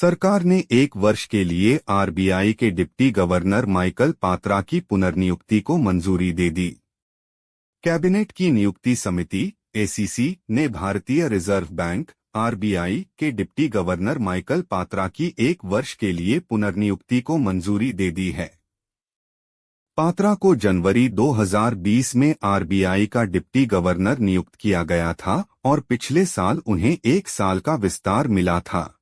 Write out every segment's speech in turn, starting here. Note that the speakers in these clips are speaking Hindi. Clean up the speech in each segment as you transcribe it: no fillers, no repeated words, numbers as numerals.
सरकार ने एक वर्ष के लिए आरबीआई के डिप्टी गवर्नर माइकल पात्रा की पुनर्नियुक्ति को मंजूरी दे दी। कैबिनेट की नियुक्ति समिति एसीसी ने भारतीय रिजर्व बैंक आरबीआई के डिप्टी गवर्नर माइकल पात्रा की एक वर्ष के लिए पुनर्नियुक्ति को मंजूरी दे दी है। पात्रा को जनवरी 2020 में आरबीआई का डिप्टी गवर्नर नियुक्त किया गया था और पिछले साल उन्हें एक साल का विस्तार मिला था।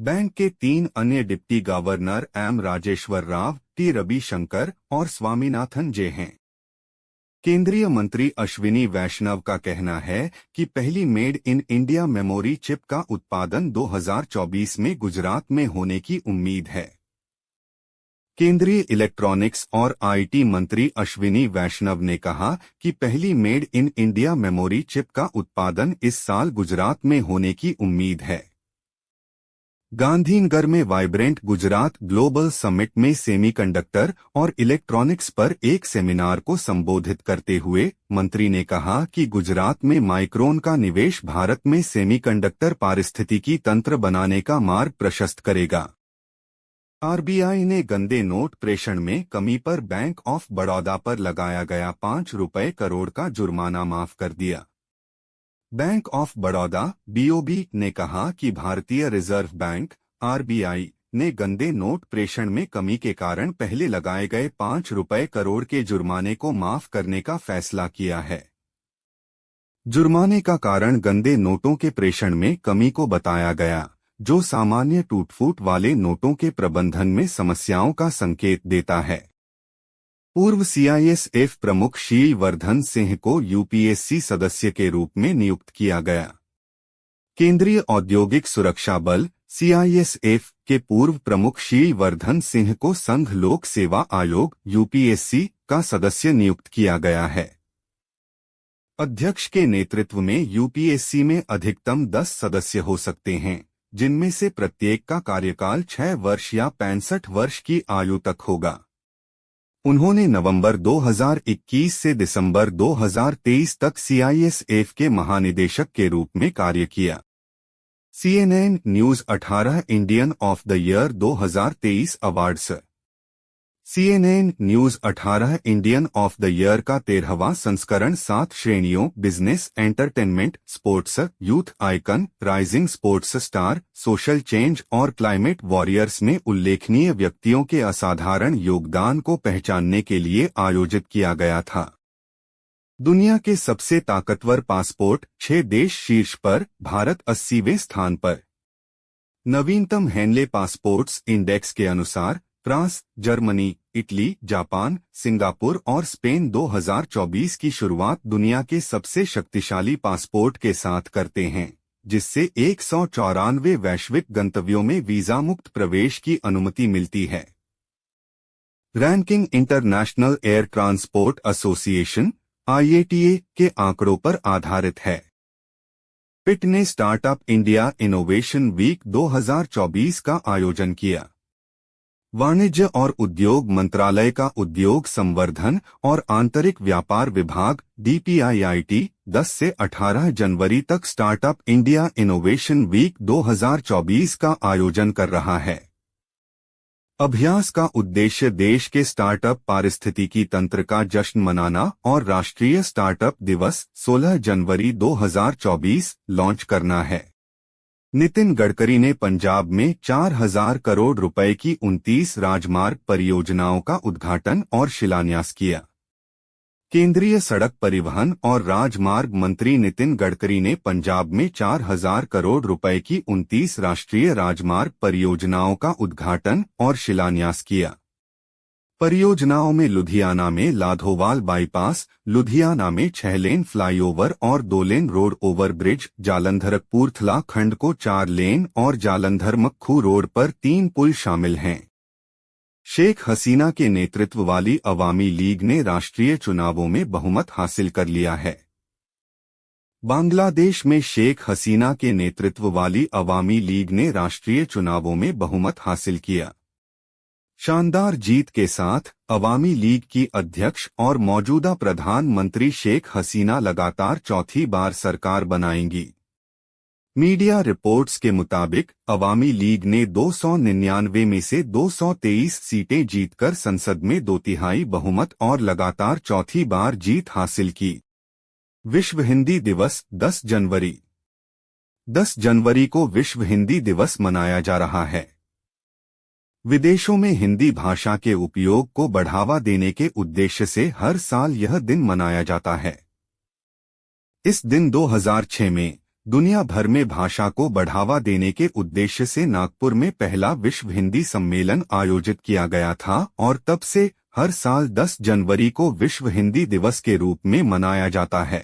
बैंक के 3 अन्य deputy governor M Rajeshwar Rao, T Ravishankar और स्वामीनाथन जे हैं। केंद्रीय मंत्री अश्विनी वैष्णव का कहना है कि पहली made in India memory chip का उत्पादन 2024 में गुजरात में होने की उम्मीद है। केंद्रीय इलेक्ट्रॉनिक्स और आईटी मंत्री अश्विनी वैष्णव ने कहा कि पहली made in India memory chip का उत्पादन इस साल गुजरात में होने की उम्मीद है। गांधीनगर में वाइब्रेंट गुजरात ग्लोबल समिट में सेमीकंडक्टर और इलेक्ट्रॉनिक्स पर एक सेमिनार को संबोधित करते हुए मंत्री ने कहा कि गुजरात में माइक्रोन का निवेश भारत में सेमीकंडक्टर पारिस्थितिकी तंत्र बनाने का मार्ग प्रशस्त करेगा। आरबीआई ने गंदे नोट प्रेषण में कमी पर बैंक ऑफ बड़ौदा पर लगाया गया 5 रुपये करोड़ का जुर्माना माफ कर दिया। बैंक ऑफ बड़ौदा बीओबी ने कहा कि भारतीय रिजर्व बैंक आरबीआई ने गंदे नोट प्रेषण में कमी के कारण पहले लगाए गए 5 रुपये करोड़ के जुर्माने को माफ करने का फैसला किया है। जुर्माने का कारण गंदे नोटों के प्रेषण में कमी को बताया गया, जो सामान्य टूट-फूट वाले नोटों के प्रबंधन में समस्याओं का संकेत देता है। पूर्व सीआईएसएफ प्रमुख शील वर्धन सिंह को यूपीएससी सदस्य के रूप में नियुक्त किया गया। केंद्रीय औद्योगिक सुरक्षा बल सीआईएसएफ के पूर्व प्रमुख शील वर्धन सिंह को संघ लोक सेवा आयोग यूपीएससी का सदस्य नियुक्त किया गया है। अध्यक्ष के नेतृत्व में यूपीएससी में अधिकतम 10 सदस्य हो सकते हैं, जिनमें से प्रत्येक का कार्यकाल 6 वर्ष या 65 वर्ष की आयु तक होगा। उन्होंने नवंबर 2021 से दिसंबर 2023 तक सीआईएसएफ के महानिदेशक के रूप में कार्य किया। CNN news 18 Indian of the year 2023 awards. CNN news 18 Indian of the year का 13वां संस्करण 7 श्रेणियों business, entertainment, sports, youth icon, rising sports star, social change और क्लाइमेट वॉरियर्स में उल्लेखनीय व्यक्तियों के असाधारण योगदान को पहचानने के लिए आयोजित किया गया था। दुनिया के सबसे ताकतवर पासपोर्ट 6 देश शीर्ष पर, भारत 80वें स्थान पर। नवीनतम हेनले पासपोर्ट्स इंडेक्स के अनुसार France, Germany, Italy, Japan, Singapore और स्पेन 2024 की शुरुआत दुनिया के सबसे शक्तिशाली पासपोर्ट के साथ करते हैं, जिससे 194 वैश्विक गंतव्यों में वीजा मुक्त प्रवेश की अनुमति मिलती है। Ranking international air transport association IATA के आंकड़ों पर आधारित है। पिट ने स्टार्टअप इंडिया इनोवेशन वीक 2024 का आयोजन किया। वाणिज्य और उद्योग मंत्रालय का उद्योग संवर्धन और आंतरिक व्यापार विभाग DPIIT 10 से 18 जनवरी तक स्टार्टअप इंडिया इनोवेशन वीक 2024 का आयोजन कर रहा है। अभ्यास का उद्देश्य देश के स्टार्टअप पारिस्थितिकी तंत्र का जश्न मनाना और राष्ट्रीय स्टार्टअप दिवस 16 जनवरी 2024 लॉन्च करना है। नितिन गडकरी ने पंजाब में 4000 करोड़ रुपए की 29 राजमार्ग परियोजनाओं का उद्घाटन और शिलान्यास किया। केंद्रीय सड़क परिवहन और राजमार्ग मंत्री नितिन गडकरी ने पंजाब में 4000 करोड़ रुपए की 29 राष्ट्रीय राजमार्ग परियोजनाओं का उद्घाटन और शिलान्यास किया। परियोजनाओं में लुधियाना में लाधोवाल बाईपास, लुधियाना में 6 लेन फ्लाईओवर और 2 lane road over bridge, Jalandhar Kapurthala खंड को 4 लेन और जालंधर मक्खू रोड पर 3 पुल शामिल हैं। शेख हसीना के नेतृत्व वाली अवामी लीग ने राष्ट्रीय चुनावों में बहुमत हासिल कर लिया है। बांग्लादेश में शेख हसीना के नेतृत्व वाली अवामी लीग ने राष्ट्रीय चुनावों में बहुमत हासिल किया। शानदार जीत के साथ अवामी लीग की अध्यक्ष और मौजूदा प्रधानमंत्री शेख हसीना लगातार चौथी बार सरकार बनाएंगी। मीडिया रिपोर्ट्स के मुताबिक अवामी लीग ने 299 में से 223 सीटें जीतकर संसद में 2/3 बहुमत और लगातार चौथी बार जीत हासिल की। विश्व हिंदी दिवस 10 जनवरी 10 जनवरी को विश्व हिंदी दिवस मनाया जा रहा है। विदेशों में हिंदी भाषा के उपयोग को बढ़ावा देने के उद्देश्य से हर साल यह दिन मनाया जाता है। इस दिन 2006 में दुनिया भर में भाषा को बढ़ावा देने के उद्देश्य से नागपुर में पहला विश्व हिंदी सम्मेलन आयोजित किया गया था और तब से हर साल 10 जनवरी को विश्व हिंदी दिवस के रूप में मनाया जाता है।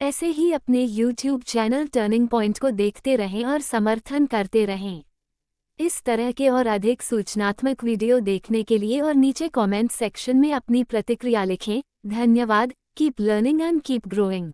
ऐसे ही अपने YouTube चैनल टर्निंग पॉइंट को देखते रहें और समर्थन करते रहें। इस तरह के और अधिक सूचनात्मक वीडियो देखने के लिए और नीचे कमेंट सेक्शन में अपनी प्रतिक्रिया लिखें। धन्यवाद। Keep learning and keep growing.